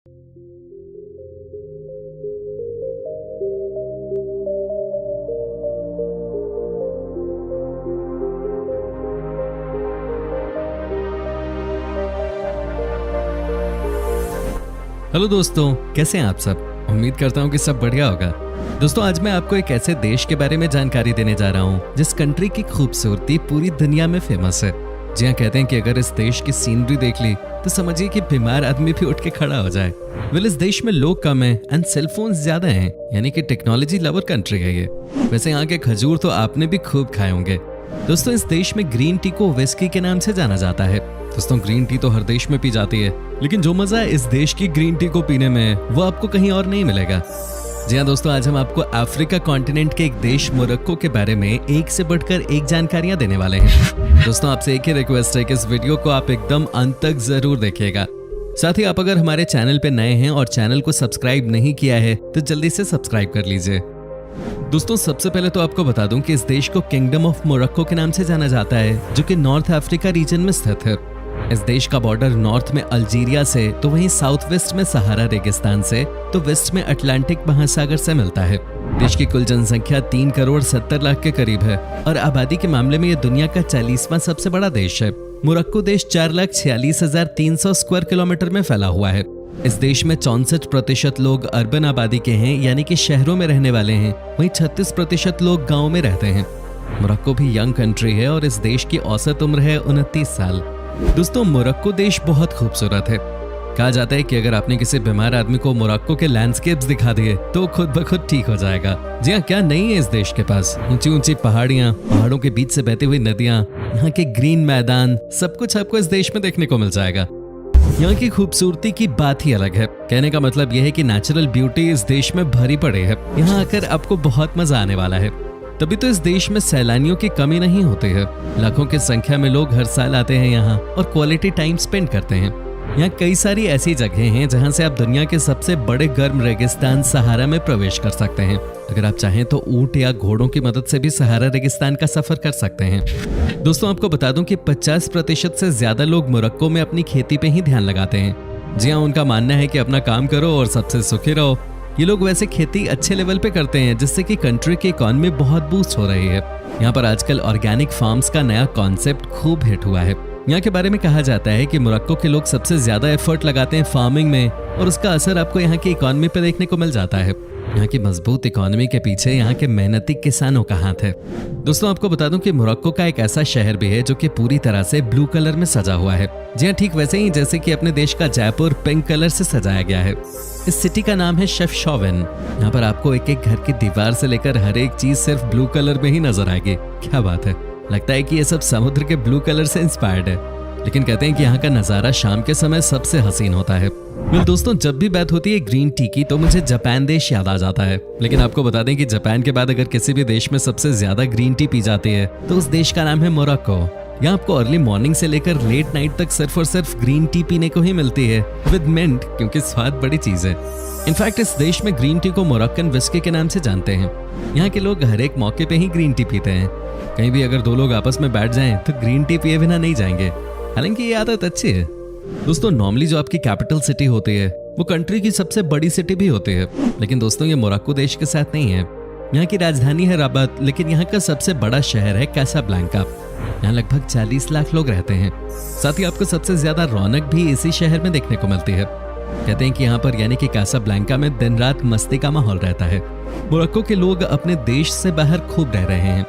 Hello दोस्तों, कैसे हैं आप सब। उम्मीद करता हूँ कि सब बढ़िया होगा। दोस्तों, आज मैं आपको एक ऐसे देश के बारे में जानकारी देने जा रहा हूँ जिस कंट्री की खूबसूरती पूरी दुनिया में फेमस है। जी हाँ, कहते हैं कि अगर इस देश की सीनरी देख ली तो समझिए कि बीमार आदमी भी उठ के खड़ा हो जाए। इस देश में लोग कम हैं एंड सेलफोन ज्यादा हैं, यानी कि टेक्नोलॉजी लवर कंट्री है ये। वैसे यहाँ के खजूर तो आपने भी खूब खाए होंगे। दोस्तों, इस देश में ग्रीन टी को विस्की के नाम से जाना जाता है। दोस्तों, ग्रीन टी तो हर देश में पी जाती है, लेकिन जो मजा इस देश की ग्रीन टी को पीने में है वो आपको कहीं और नहीं मिलेगा। जी हाँ दोस्तों, आज हम आपको अफ्रीका कॉन्टिनेंट के एक देश मोरक्को के बारे में एक से बढ़कर एक जानकारियां देने वाले हैं। दोस्तों, आपसे एक ही रिक्वेस्ट है कि इस वीडियो को आप एकदम अंत तक जरूर देखिएगा। साथ ही आप अगर हमारे चैनल पे नए हैं और चैनल को सब्सक्राइब नहीं किया है तो जल्दी से सब्सक्राइब कर लीजिए। दोस्तों, सबसे पहले तो आपको बता दूं कि इस देश को किंगडम ऑफ मोरक्को के नाम से जाना जाता है, जो कि नॉर्थ अफ्रीका रीजन में स्थित है। इस देश का बॉर्डर नॉर्थ में अल्जीरिया से, तो वहीं साउथ वेस्ट में सहारा रेगिस्तान से, तो वेस्ट में अटलांटिक महासागर से मिलता है। देश की कुल जनसंख्या 3 करोड़ 70 लाख के करीब है और आबादी के मामले में यह दुनिया का 40वां सबसे बड़ा देश है। मोरक्को देश 4,46,300 स्क्वायर किलोमीटर में फैला हुआ है। इस देश में 64% लोग अर्बन आबादी के हैं, यानी कि शहरों में रहने वाले हैं। वहीं 36% लोग गाँव में रहते हैं। मोरक्को भी यंग कंट्री है और इस देश की औसत उम्र है 29 साल। दोस्तों, मोरक्को देश बहुत खूबसूरत है। कहा जाता है कि अगर आपने किसी बीमार आदमी को मोरक्को के लैंडस्केप्स दिखा दिए तो खुद ब खुद ठीक हो जाएगा। जी हाँ, क्या नहीं है इस देश के पास। ऊंची ऊंची पहाड़ियां, पहाड़ों के बीच से बहती हुई नदियां, यहाँ के ग्रीन मैदान, सब कुछ आपको इस देश में देखने को मिल जाएगा। यहाँ की खूबसूरती की बात ही अलग है। कहने का मतलब यह है कि नेचुरल ब्यूटी इस देश में भरी पड़ी है। यहाँ आकर आपको बहुत मजा आने वाला है। तभी तो इस देश में सैलानियों की कमी नहीं होती है। लाखों की संख्या में लोग हर साल आते हैं यहाँ और क्वालिटी टाइम स्पेंड करते हैं। यहाँ कई सारी ऐसी जगह हैं जहाँ से आप दुनिया के सबसे बड़े गर्म रेगिस्तान सहारा में प्रवेश कर सकते हैं। अगर आप चाहें तो ऊंट या घोड़ों की मदद से भी सहारा रेगिस्तान का सफर कर सकते हैं। दोस्तों, आपको बता दूं कि 50% से ज्यादा लोग मोरक्को में अपनी खेती पे ही ध्यान लगाते हैं। जी हाँ, उनका मानना है कि अपना काम करो और सबसे सुखी रहो। ये लोग वैसे खेती अच्छे लेवल पे करते हैं, जिससे कि कंट्री की इकोनॉमी बहुत बूस्ट हो रही है। यहाँ पर आजकल ऑर्गेनिक फार्म्स का नया कॉन्सेप्ट खूब हिट हुआ है। यहाँ के बारे में कहा जाता है कि मोरक्को के लोग सबसे ज्यादा एफर्ट लगाते हैं फार्मिंग में और उसका असर आपको यहाँ की इकोनॉमी पे देखने को मिल जाता है। यहाँ की मजबूत इकोनॉमी के पीछे यहाँ के मेहनती किसानों का हाथ है। दोस्तों, आपको बता दूं कि मोरक्को का एक ऐसा शहर भी है जो कि पूरी तरह से ब्लू कलर में सजा हुआ है। जी हाँ, ठीक वैसे ही जैसे कि अपने देश का जयपुर पिंक कलर से सजाया गया है। इस सिटी का नाम है शेफशोवन। यहाँ पर आपको एक एक घर की दीवार से लेकर हर एक चीज सिर्फ ब्लू कलर में ही नजर आएगी। क्या बात है, लगता है कि ये सब समुद्र के ब्लू कलर से इंस्पायर्ड है। लेकिन कहते हैं कि यहाँ का नजारा शाम के समय सबसे हसीन होता है। दोस्तों, जब भी बात होती है ग्रीन टी की तो मुझे जापान देश याद आ जाता है। लेकिन आपको बता दें कि जापान के बाद अगर किसी भी देश में सबसे ज्यादा ग्रीन टी पी जाती है तो उस देश का नाम है मोरक्को। यहाँ आपको अर्ली मॉर्निंग से लेकर लेट नाइट तक सिर्फ और सिर्फ ग्रीन टी पीने को ही मिलती है विद मिंट, क्योंकि स्वाद बड़ी चीज है। इनफैक्ट इस देश में ग्रीन टी को मोरक्कन विस्की के नाम से जानते हैं। यहाँ के लोग हर एक मौके पे ही ग्रीन टी पीते हैं। कहीं भी अगर दो लोग आपस में बैठ जाएं तो ग्रीन टी पिए बिना नहीं जाएंगे। हालांकि ये आदत अच्छी है। दोस्तों, नॉर्मली जो आपकी कैपिटल सिटी होती है वो कंट्री की सबसे बड़ी सिटी भी होती है, लेकिन दोस्तों ये मोरक्को देश के साथ नहीं है। यहाँ की राजधानी है रबात, लेकिन यहाँ का सबसे बड़ा शहर है कैसाब्लैंका। यहाँ लगभग 40 लाख लोग रहते हैं। साथ ही आपको सबसे ज्यादा रौनक भी इसी शहर में देखने को मिलती है। कहते हैं कि यहाँ पर यानी कि कैसाब्लैंका में दिन रात मस्ती का माहौल रहता है। मोरक्को के लोग अपने देश से बाहर खूब रह रहे हैं।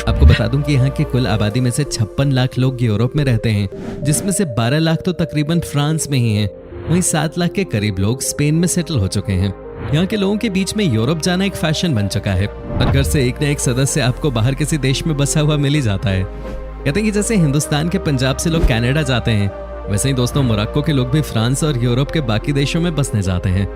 आपको बता दूं कि यहाँ की कुल आबादी में से 56 लाख लोग यूरोप में रहते हैं, जिसमें से 12 लाख तो तकरीबन फ्रांस में ही हैं। वहीं 7 लाख के करीब लोग स्पेन में सेटल हो चुके हैं। यहाँ के लोगों के बीच में यूरोप जाना एक फैशन बन चुका है और घर से एक न एक सदस्य आपको बाहर किसी देश में बसा हुआ मिल ही जाता है। कहते हैं कि जैसे हिंदुस्तान के पंजाब से लोग कनाडा जाते हैं, वैसे ही दोस्तों मोरक्को के लोग भी फ्रांस और यूरोप के बाकी देशों में बसने जाते हैं।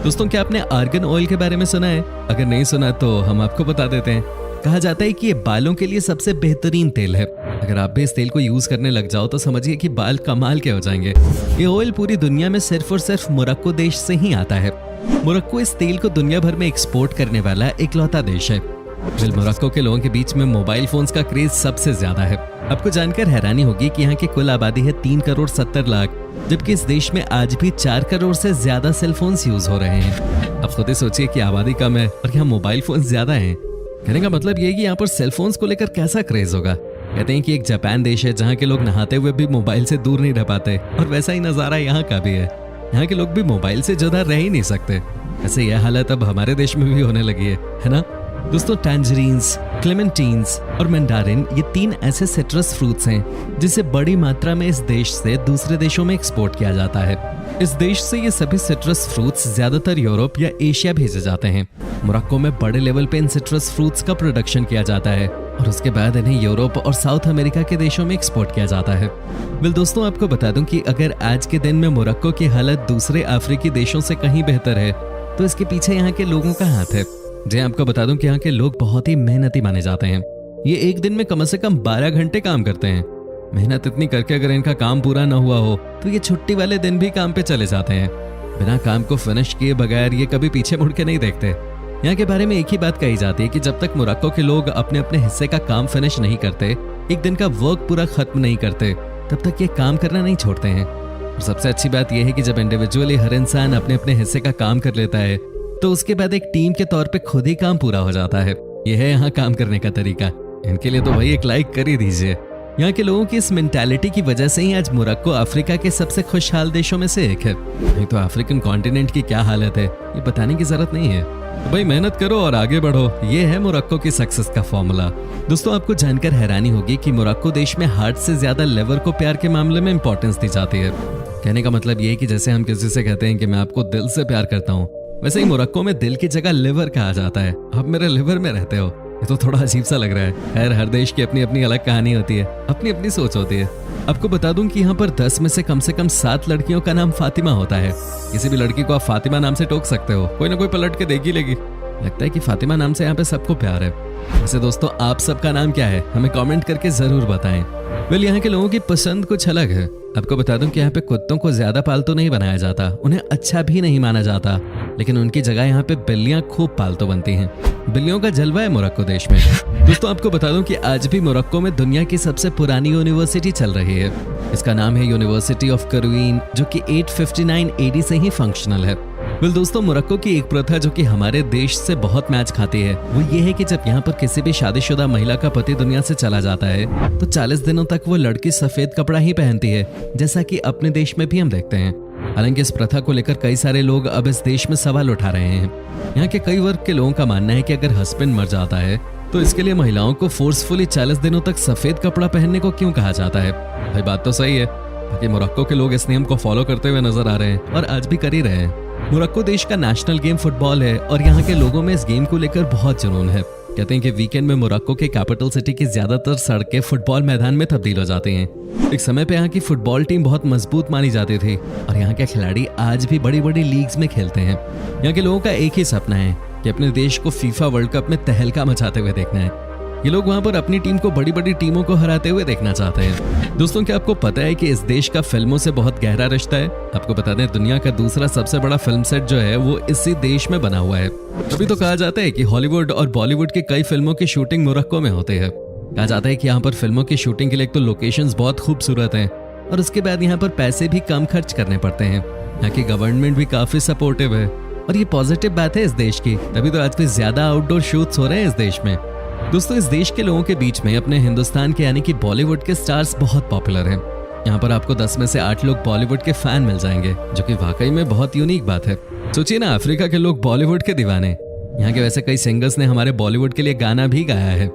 दोस्तों, क्या आपने आर्गन ऑयल के बारे में सुना है? अगर नहीं सुना तो हम आपको बता देते हैं। कहा जाता है कि ये बालों के लिए सबसे बेहतरीन तेल है। अगर आप भी इस तेल को यूज करने लग जाओ तो समझिए कि बाल कमाल के हो जाएंगे। ये ऑयल पूरी दुनिया में सिर्फ और सिर्फ मोरक्को देश से ही आता है। मोरक्को इस तेल को दुनिया भर में एक्सपोर्ट करने वाला इकलौता देश है। मोरक्को के लोगों के बीच में मोबाइल फोन्स का क्रेज सबसे ज्यादा है। आपको जानकर हैरानी होगी कि यहाँ की कुल आबादी है 3 करोड़ 70 लाख जबकि इस देश में आज भी 4 करोड़ से ज्यादा सेलफोन्स यूज हो रहे हैं। अब खुद ही सोचिए कि आबादी कम है और यहाँ मोबाइल फोन ज्यादा हैं। कहने का मतलब ये है कि यहाँ पर सेलफोन्स को लेकर कैसा क्रेज होगा। कहते हैं कि एक जापान देश है जहाँ के लोग नहाते हुए भी मोबाइल से दूर नहीं रह पाते, और वैसा ही नजारा यहाँ का भी है। यहाँ के लोग भी मोबाइल से जुदा रह ही नहीं सकते। ऐसे यह हालत अब हमारे देश में भी होने लगी है ना दोस्तों। टैंजरीन्स, क्लेमेंटीन्स और मैंडारिन ये 3 ऐसे सिट्रस फ्रूट्स हैं जिसे बड़ी मात्रा में इस देश से दूसरे देशों में एक्सपोर्ट किया जाता है। इस देश से ये सभी सिट्रस फ्रूट्स ज्यादातर यूरोप या एशिया भेजे जाते हैं। मोरक्को में बड़े लेवल पे इन सिट्रस फ्रूट्स का प्रोडक्शन किया जाता है और उसके बाद इन्हें यूरोप और साउथ अमेरिका के देशों में एक्सपोर्ट किया जाता है। दोस्तों आपको बता दूं कि अगर आज के दिन में मोरक्को की हालत दूसरे अफ्रीकी देशों से कहीं बेहतर है तो इसके पीछे यहाँ के लोगों का हाथ है। जी आपको बता दूं कि यहाँ के लोग बहुत ही मेहनती माने जाते हैं। ये एक दिन में कम से कम 12 घंटे काम करते हैं। मेहनत इतनी करके अगर इनका काम पूरा न हुआ हो तो ये छुट्टी वाले दिन भी काम पे चले जाते हैं। बिना काम को फिनिश किए बगैर ये कभी पीछे मुड़ के नहीं देखते। यहाँ के बारे में एक ही बात कही जाती है कि जब तक मोरक्को के लोग अपने अपने हिस्से का काम फिनिश नहीं करते, एक दिन का वर्क पूरा खत्म नहीं करते, तब तक ये काम करना नहीं छोड़ते हैं। और सबसे अच्छी बात यह है कि जब इंडिविजुअली हर इंसान अपने अपने हिस्से का काम कर लेता है तो उसके बाद एक टीम के तौर पे खुद ही काम पूरा हो जाता है। यह है यहाँ काम करने का तरीका। इनके लिए तो भाई एक लाइक कर ही दीजिए। यहाँ के लोगों की इस मेंटालिटी की वजह से ही आज मोरक्को अफ्रीका के सबसे खुशहाल देशों में से एक है। नहीं तो अफ्रीकन कॉन्टिनेंट की क्या हालत है ये बताने की जरूरत नहीं है। तो भाई मेहनत करो और आगे बढ़ो। ये है मोरक्को की सक्सेस का फॉर्मूला। दोस्तों आपको जानकर हैरानी होगी कि मोरक्को देश में हार्ट से ज्यादा लिवर को प्यार के मामले में इंपॉर्टेंस दी जाती है। कहने का मतलब ये है कि जैसे हम किसी से कहते हैं कि मैं आपको दिल से प्यार करता हूँ, वैसे ही मोरक्को में दिल की जगह लिवर कहा जाता है। आप मेरे लिवर में रहते हो। ये तो थोड़ा अजीब सा लग रहा है। खैर हर देश की अपनी अपनी अलग कहानी होती है, अपनी अपनी सोच होती है। आपको बता दूं कि यहाँ पर 10 में से कम 7 लड़कियों का नाम फातिमा होता है। किसी भी लड़की को आप फातिमा नाम से टोक सकते हो, कोई ना कोई पलट के देख ही लेगी। लगता है कि फातिमा नाम से यहाँ पे सबको प्यार है। वैसे दोस्तों आप सबका नाम क्या है हमें कमेंट करके जरूर बताएं। यहाँ के लोगों की पसंद कुछ अलग है। आपको बता दूं कि यहाँ पे कुत्तों को ज्यादा पालतू नहीं बनाया जाता, उन्हें अच्छा भी नहीं माना जाता, लेकिन उनकी जगह यहाँ पे बिल्लियां खूब पालतू बनती हैं। बिल्लियों का जलवा है मोरक्को देश में। दोस्तों आपको बता दूं कि आज भी मोरक्को में दुनिया की सबसे पुरानी यूनिवर्सिटी चल रही है। इसका नाम है यूनिवर्सिटी ऑफ करूइन, जो कि 859 AD से ही फंक्शनल है। दोस्तों मोरक्को की एक प्रथा जो कि हमारे देश से बहुत मैच खाती है वो ये है कि जब यहाँ पर किसी भी शादीशुदा महिला का पति दुनिया से चला जाता है तो 40 दिनों तक वो लड़की सफेद कपड़ा ही पहनती है, जैसा कि अपने देश में भी हम देखते हैं। हालांकि इस प्रथा को लेकर कई सारे लोग अब इस देश में सवाल उठा रहे हैं। यहाँ के कई वर्ग के लोगों का मानना है कि अगर हस्बैंड मर जाता है तो इसके लिए महिलाओं को फोर्सफुली 40 दिनों तक सफेद कपड़ा पहनने को क्यों कहा जाता है। भाई बात तो सही है, बाकी मोरक्को के लोग इस नियम को फॉलो करते हुए नजर आ रहे हैं और आज भी कर ही रहे हैं। मोरक्को देश का नेशनल गेम फुटबॉल है और यहाँ के लोगों में इस गेम को लेकर बहुत जुनून है। कहते हैं कि वीकेंड में मोरक्को के कैपिटल सिटी की ज्यादातर सड़कें फुटबॉल मैदान में तब्दील हो जाती हैं। एक समय पे यहाँ की फुटबॉल टीम बहुत मजबूत मानी जाती थी और यहाँ के खिलाड़ी आज भी बड़ी बड़ी लीग्स में खेलते हैं। यहाँ के लोगों का एक ही सपना है कि अपने देश को फीफा वर्ल्ड कप में तहलका मचाते हुए देखना है। ये लोग वहाँ पर अपनी टीम को बड़ी बड़ी टीमों को हराते हुए देखना चाहते हैं। दोस्तों क्या आपको पता है कि इस देश का फिल्मों से बहुत गहरा रिश्ता है। आपको बता दें दुनिया का दूसरा सबसे बड़ा फिल्म सेट जो है वो इसी देश में बना हुआ है। तभी तो कहा जाता है कि हॉलीवुड और बॉलीवुड की कई फिल्मों की शूटिंग मोरक्को में होती है। कहा जाता है कि यहाँ पर फिल्मों की शूटिंग के लिए तो लोकेशंस बहुत खूबसूरत हैं और उसके बाद यहाँ पर पैसे भी कम खर्च करने पड़ते हैं। यहाँ की गवर्नमेंट भी काफी सपोर्टिव है और ये पॉजिटिव बात है इस देश की। तभी तो आजकल ज्यादा आउटडोर शूट्स हो रहे हैं इस देश में। दोस्तों इस देश के लोगों के बीच में अपने हिंदुस्तान के यानी कि बॉलीवुड के स्टार्स बहुत पॉपुलर हैं। यहाँ पर आपको 10 में से 8 लोग बॉलीवुड के फैन मिल जाएंगे, जो कि वाकई में बहुत यूनिक बात है। सोचिए ना अफ्रीका के लोग बॉलीवुड के दीवाने। यहाँ के वैसे कई सिंगर्स ने हमारे बॉलीवुड के लिए गाना भी गाया है।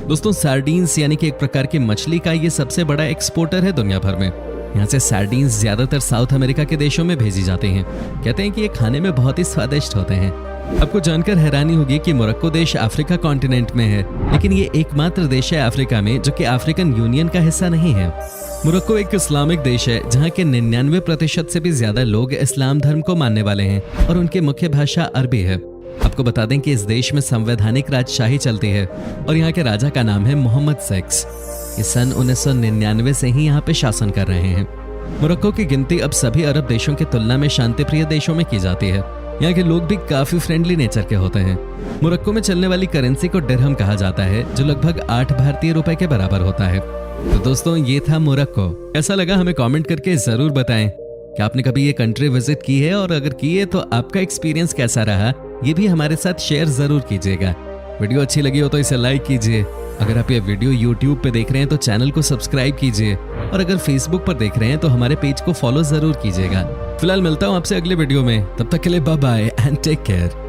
दोस्तों सार्डीन्स यानी कि एक प्रकार की मछली का ये सबसे बड़ा एक्सपोर्टर है दुनिया भर में। यहाँ से सार्डीन्स ज्यादातर साउथ अमेरिका के देशों में भेजी जाती हैं। कहते हैं कि ये खाने में बहुत ही स्वादिष्ट होते हैं। आपको जानकर हैरानी होगी कि मोरक्को देश अफ्रीका कॉन्टिनेंट में है, लेकिन ये एकमात्र देश है अफ्रीका में जो कि अफ्रीकन यूनियन का हिस्सा नहीं है। मोरक्को एक इस्लामिक देश है जहाँ के 99% से भी ज्यादा लोग इस्लाम धर्म को मानने वाले हैं और उनकी मुख्य भाषा अरबी है। आपको बता दें कि इस देश में संवैधानिक राजशाही चलती है और यहाँ के राजा का नाम है मोहम्मद सेक्स। ये सन 1999 से ही यहाँ पे शासन कर रहे हैं। मोरक्को की गिनती अब सभी अरब देशों की तुलना में शांतिप्रिय देशों में की जाती है। यहाँ के लोग भी काफी फ्रेंडली नेचर के होते हैं। मोरक्को में चलने वाली करेंसी को दिरहम कहा जाता है, जो लगभग 8 भारतीय रुपए के बराबर होता है। तो दोस्तों ये था मोरक्को। कैसा लगा हमें कमेंट करके जरूर बताएं। क्या आपने कभी ये कंट्री विजिट की है, और अगर की है तो आपका एक्सपीरियंस कैसा रहा, ये भी हमारे साथ शेयर जरूर कीजिएगा। वीडियो अच्छी लगी हो तो इसे लाइक कीजिए। अगर आप ये वीडियो YouTube पे देख रहे हैं तो चैनल को सब्सक्राइब कीजिए, और अगर Facebook पर देख रहे हैं तो हमारे पेज को फॉलो जरूर कीजिएगा। फिलहाल मिलता हूँ आपसे अगले वीडियो में, तब तक के लिए bye bye and take care.